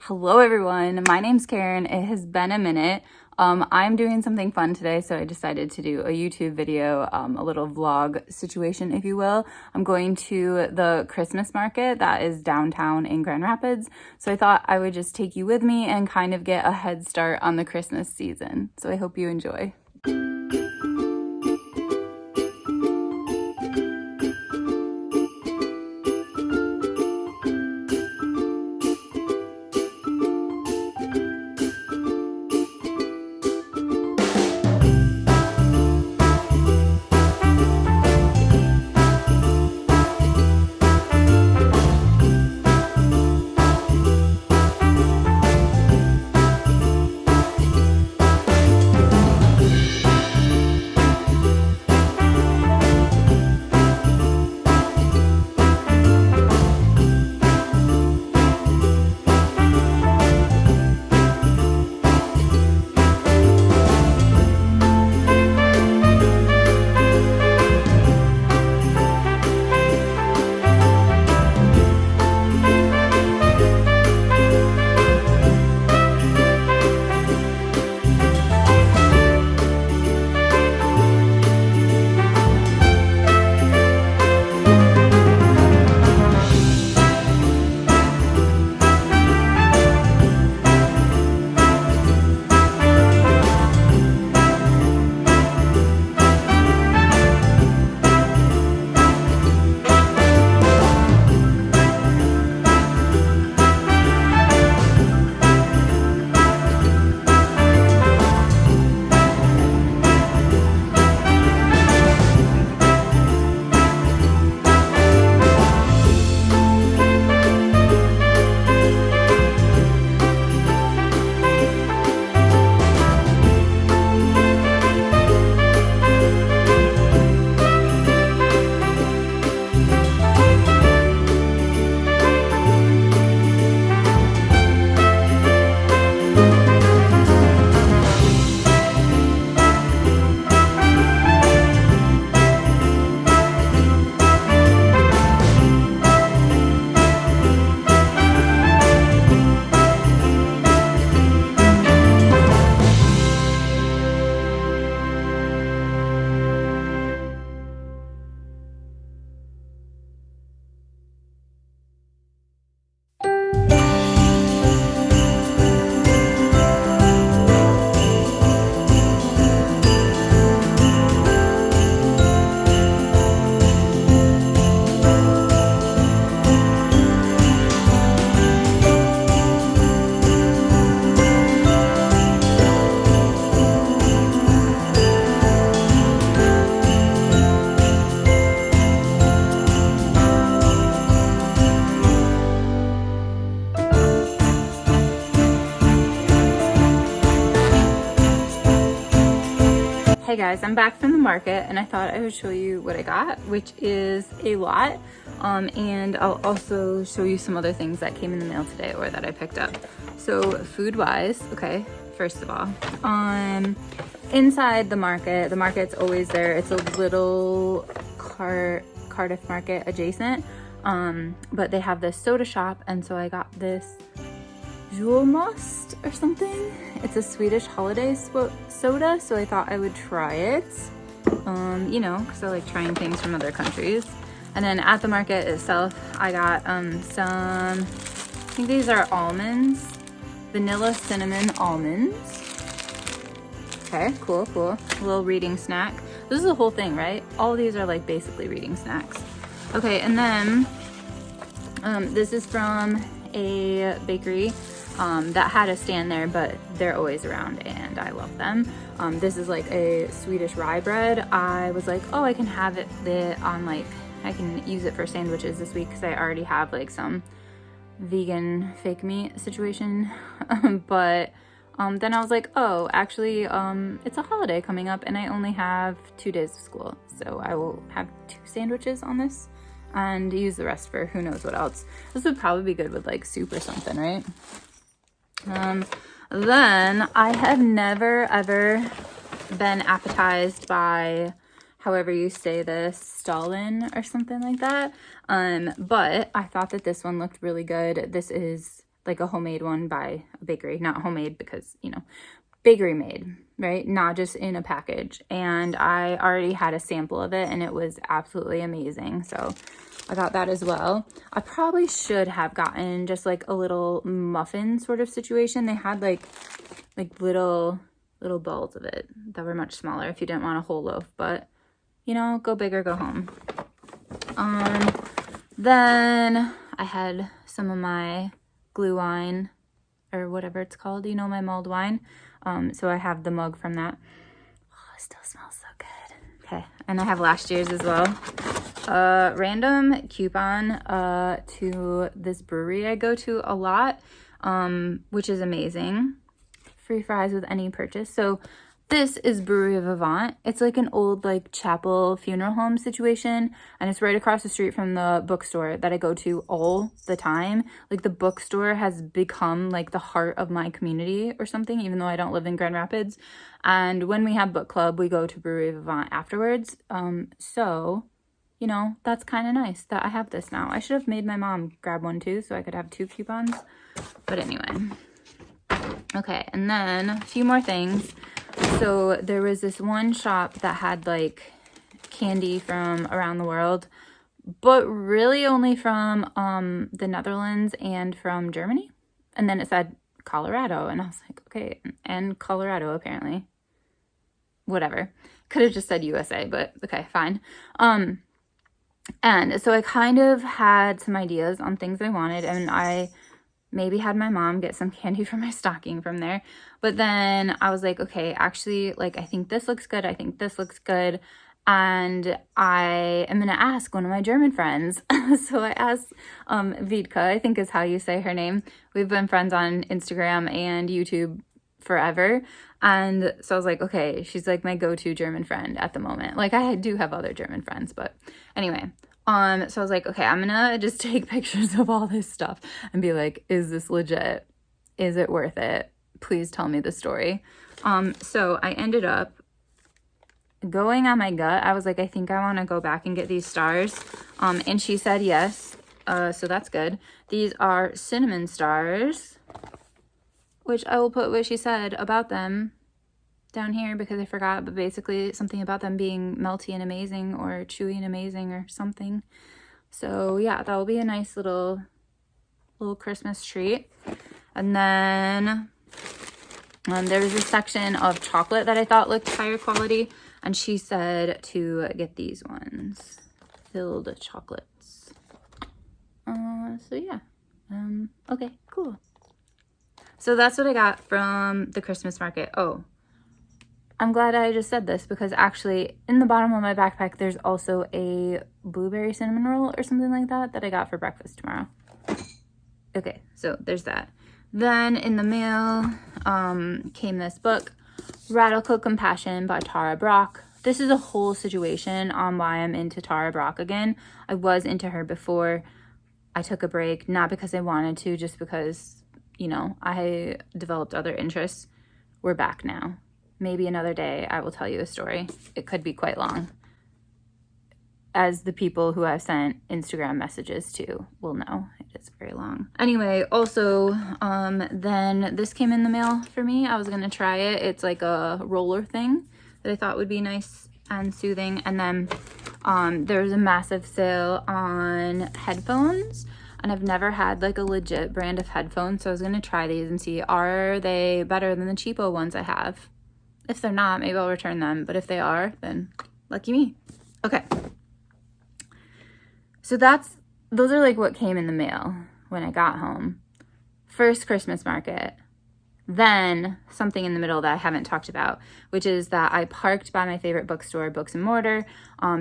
Hello everyone, my name's Karen. It has been a minute. I'm doing something fun today, so I decided to do a YouTube video, a little vlog situation, if you will. I'm going to the Christmas market that is downtown in Grand Rapids, so I thought I would just take you with me and kind of get a head start on the Christmas season. So I hope you enjoy. Hey guys, I'm back from the market and I thought I would show you what I got, which is a lot. And I'll also show you some other things that came in the mail today or that I picked up. So food wise, okay, first of all, inside the market's always there. It's a little Cardiff market adjacent, but they have this soda shop, and so I got this Julmust or something. It's a Swedish holiday soda, so I thought I would try it. You know, because I like trying things from other countries. And then at the market itself, I got some, I think these are almonds, vanilla cinnamon almonds. Okay, cool. A little reading snack. This is the whole thing, right? All these are like basically reading snacks. Okay, and then this is from a bakery that had a stand there, but they're always around and I love them. This is like a Swedish rye bread. I was like, oh, I can have it on, like, I can use it for sandwiches this week because I already have like some vegan fake meat situation. But then I was like, oh, actually, it's a holiday coming up and I only have 2 days of school. So I will have 2 sandwiches on this and use the rest for who knows what else. This would probably be good with like soup or something, right? Then I have never ever been appetized by, however you say this, Stalin or something like that. But I thought that this one looked really good. This is like a homemade one by a bakery. Not homemade because, you know, bakery made, right? Not just in a package. And I already had a sample of it and it was absolutely amazing. So I got that as well. I probably should have gotten just like a little muffin sort of situation. They had like little balls of it that were much smaller if you didn't want a whole loaf, but you know, go big or go home. Then I had some of my glue wine or whatever it's called, you know, my mulled wine. So I have the mug from that. Oh, it still smells so good. Okay, and I have last year's as well. Random coupon to this brewery I go to a lot, which is amazing. Free fries with any purchase. So this is Brewery of Avant. It's like an old like chapel funeral home situation, and it's right across the street from the bookstore that I go to all the time. Like the bookstore has become like the heart of my community or something, even though I don't live in Grand Rapids. And when we have book club, we go to Brewery of Avant afterwards. So, you know, that's kind of nice that I have this now. I should have made my mom grab one too so I could have 2 coupons. But anyway. Okay, and then a few more things. So there was this one shop that had like candy from around the world, but really only from the Netherlands and from Germany. And then it said Colorado, and I was like, okay, and Colorado apparently. Whatever. Could have just said USA, but okay, fine. And so I kind of had some ideas on things I wanted, and I maybe had my mom get some candy for my stocking from there. But then I was like, okay, actually, like, I think this looks good. I think this looks good. And I am going to ask one of my German friends. So I asked Vidka, I think is how you say her name. We've been friends on Instagram and YouTube forever. And so I was like, okay, she's like my go-to German friend at the moment. Like I do have other German friends, but anyway. So I was like, okay, I'm gonna just take pictures of all this stuff and be like, is this legit? Is it worth it? Please tell me the story. So I ended up going on my gut. I was like, I think I want to go back and get these stars. And she said yes. So that's good. These are cinnamon stars, which I will put what she said about them down here because I forgot, but basically something about them being melty and amazing or chewy and amazing or something. So yeah, that will be a nice little Christmas treat. And then there was a section of chocolate that I thought looked higher quality, and she said to get these ones, filled chocolates. So yeah, okay, cool. So that's what I got from the Christmas market. Oh, I'm glad I just said this because actually in the bottom of my backpack, there's also a blueberry cinnamon roll or something like that that I got for breakfast tomorrow. Okay, so there's that. Then in the mail came this book, Radical Compassion by Tara Brach. This is a whole situation on why I'm into Tara Brach again. I was into her before. I took a break, not because I wanted to, just because, you know, I developed other interests. We're back now. Maybe another day I will tell you a story. It could be quite long, as the people who I've sent Instagram messages to will know. It is very long. Anyway, also, then this came in the mail for me. I was going to try it. It's like a roller thing that I thought would be nice and soothing. And then there was a massive sale on headphones. And I've never had like a legit brand of headphones. So I was going to try these and see, are they better than the cheapo ones I have? If they're not, maybe I'll return them. But if they are, then lucky me. Okay. So those are like what came in the mail when I got home. First Christmas market. Then something in the middle that I haven't talked about, which is that I parked by my favorite bookstore, Books and Mortar,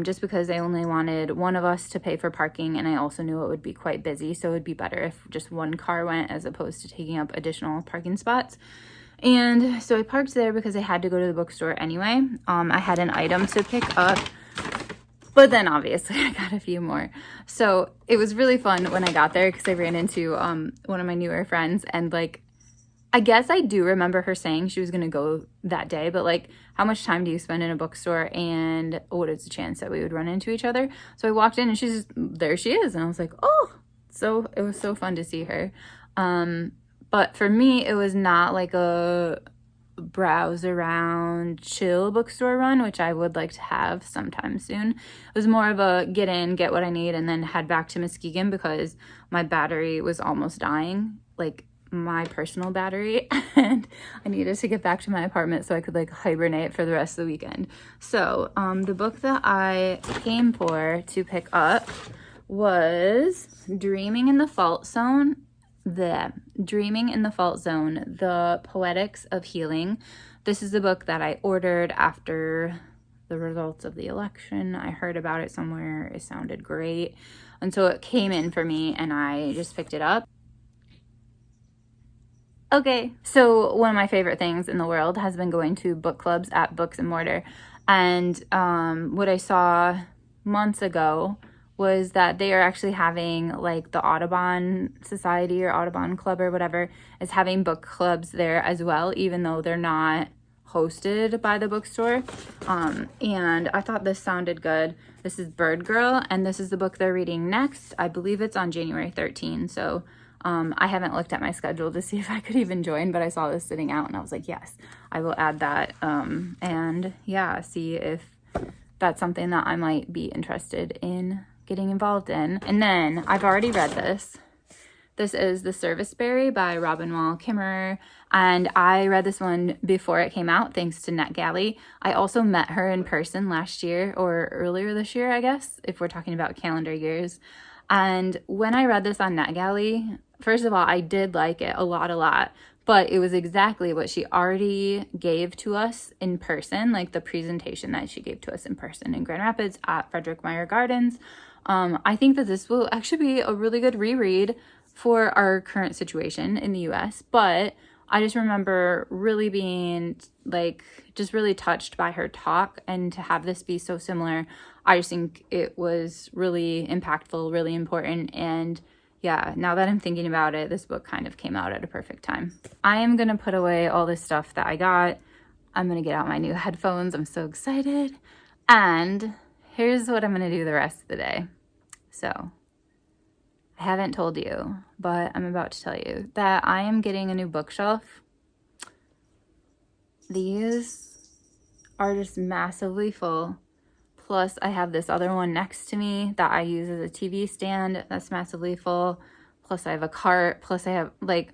just because they only wanted one of us to pay for parking. And I also knew it would be quite busy. So it would be better if just one car went as opposed to taking up additional parking spots. And so I parked there because I had to go to the bookstore anyway. I had an item to pick up, but then obviously I got a few more. So it was really fun when I got there because I ran into one of my newer friends, and like, I guess I do remember her saying she was going to go that day, but like, how much time do you spend in a bookstore, and what is the chance that we would run into each other? So I walked in and there she is. And I was like, oh, so it was so fun to see her. But for me, it was not like a browse around chill bookstore run, which I would like to have sometime soon. It was more of a get in, get what I need, and then head back to Muskegon because my battery was almost dying, like my personal battery, and I needed to get back to my apartment so I could like hibernate for the rest of the weekend. So the book that I came for to pick up was Dreaming in the Fault Zone, The Poetics of Healing. This is the book that I ordered after the results of the election. I heard about it somewhere. It sounded great. And so it came in for me and I just picked it up. Okay, so one of my favorite things in the world has been going to book clubs at Books and Mortar. And what I saw months ago was that they are actually having like the Audubon Society or Audubon Club or whatever is having book clubs there as well, even though they're not hosted by the bookstore. And I thought this sounded good. This is Bird Girl, and this is the book they're reading next. I believe it's on January 13th. So I haven't looked at my schedule to see if I could even join, but I saw this sitting out and I was like, yes, I will add that. And yeah, see if that's something that I might be interested in getting involved in. And then I've already read this. This is The Serviceberry by Robin Wall Kimmerer, and I read this one before it came out thanks to NetGalley. I also met her in person last year, or earlier this year, I guess, if we're talking about calendar years. And when I read this on NetGalley, first of all, I did like it a lot, but it was exactly what she already gave to us in person, like the presentation that she gave to us in person in Grand Rapids at Frederick Meyer Gardens. I think that this will actually be a really good reread for our current situation in the US, but I just remember really being like just really touched by her talk, and to have this be so similar, I just think it was really impactful, really important. And yeah, now that I'm thinking about it, this book kind of came out at a perfect time. I am going to put away all this stuff that I got. I'm going to get out my new headphones. I'm so excited. And here's what I'm going to do the rest of the day. So I haven't told you, but I'm about to tell you that I am getting a new bookshelf. These are just massively full. Plus I have this other one next to me that I use as a TV stand that's massively full. Plus I have a cart. Plus I have like,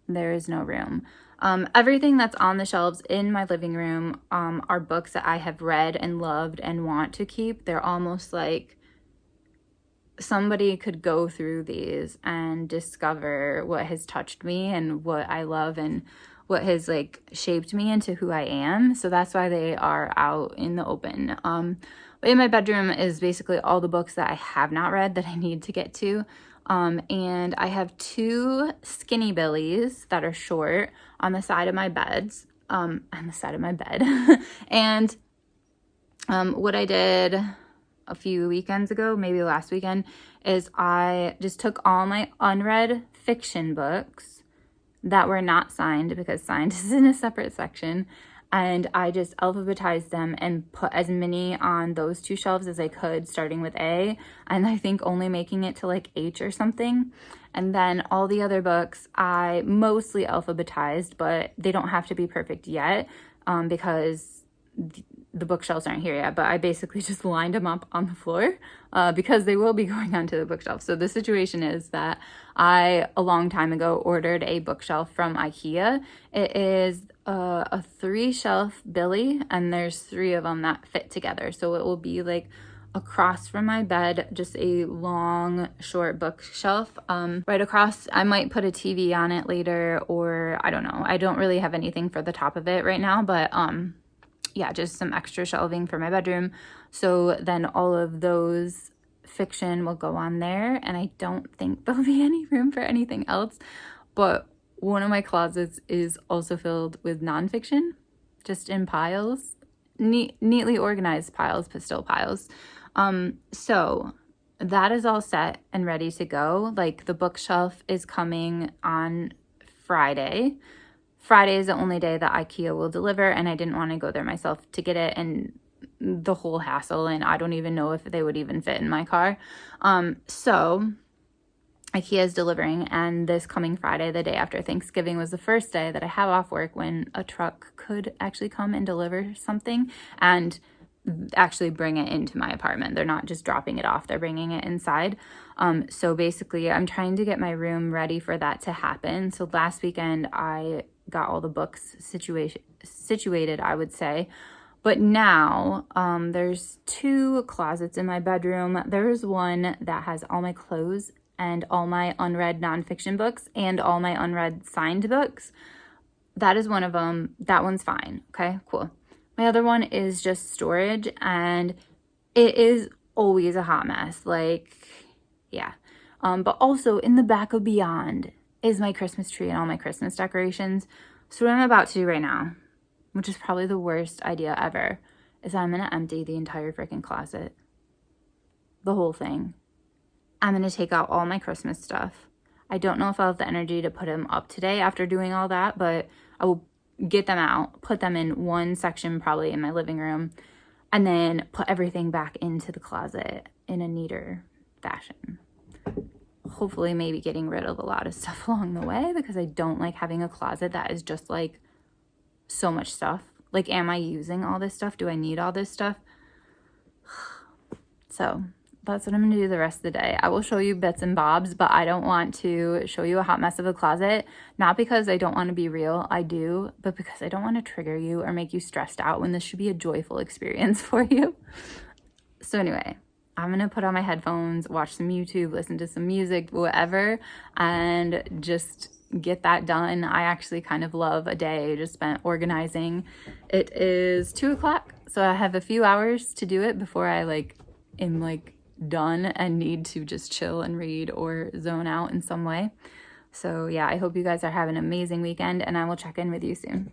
there is no room. Everything that's on the shelves in my living room are books that I have read and loved and want to keep. They're almost like somebody could go through these and discover what has touched me and what I love and what has like shaped me into who I am. So that's why they are out in the open. But in my bedroom is basically all the books that I have not read that I need to get to. And I have 2 skinny billies that are short on the side of my beds, and what I did a few weekends ago, maybe last weekend, is I just took all my unread fiction books that were not signed, because signed is in a separate section, and I just alphabetized them and put as many on those 2 shelves as I could, starting with A, and I think only making it to like H or something. And then all the other books I mostly alphabetized, but they don't have to be perfect yet, because the bookshelves aren't here yet. But I basically just lined them up on the floor because they will be going onto the bookshelf. So the situation is that I, a long time ago, ordered a bookshelf from IKEA. It is a 3-shelf billy, and there's 3 of them that fit together. So it will be like across from my bed, just a long, short bookshelf. Right across, I might put a TV on it later, or I don't know. I don't really have anything for the top of it right now, but yeah, just some extra shelving for my bedroom. So then all of those fiction will go on there, and I don't think there'll be any room for anything else. But one of my closets is also filled with nonfiction, just in piles, neatly organized piles, pastel piles. So that is all set and ready to go. Like, the bookshelf is coming on Friday. Friday is the only day that IKEA will deliver, and I didn't want to go there myself to get it and the whole hassle, and I don't even know if they would even fit in my car. So IKEA is delivering, and this coming Friday, the day after Thanksgiving, was the first day that I have off work when a truck could actually come and deliver something and actually bring it into my apartment. They're not just dropping it off, they're bringing it inside. So basically I'm trying to get my room ready for that to happen. So last weekend I got all the books situated, I would say. But now there's 2 closets in my bedroom. There's one that has all my clothes and all my unread nonfiction books and all my unread signed books. That is one of them. That one's fine. Okay, cool. My other one is just storage, and it is always a hot mess. Like, yeah. But also in the back of Beyond is my Christmas tree and all my Christmas decorations. So what I'm about to do right now, which is probably the worst idea ever, is I'm gonna empty the entire freaking closet. The whole thing. I'm gonna take out all my Christmas stuff. I don't know if I'll have the energy to put them up today after doing all that, but I will get them out, put them in one section probably in my living room, and then put everything back into the closet in a neater fashion. Hopefully maybe getting rid of a lot of stuff along the way, because I don't like having a closet that is just like so much stuff. Like, am I using all this stuff? Do I need all this stuff? So that's what I'm gonna do the rest of the day. I will show you bits and bobs, but I don't want to show you a hot mess of a closet. Not because I don't want to be real, I do, but because I don't want to trigger you or make you stressed out when this should be a joyful experience for you. So anyway, I'm gonna put on my headphones, watch some YouTube, listen to some music, whatever, and just get that done. I actually kind of love a day just spent organizing. It is 2 o'clock, so I have a few hours to do it before I am done and need to just chill and read or zone out in some way. So yeah, I hope you guys are having an amazing weekend, and I will check in with you soon.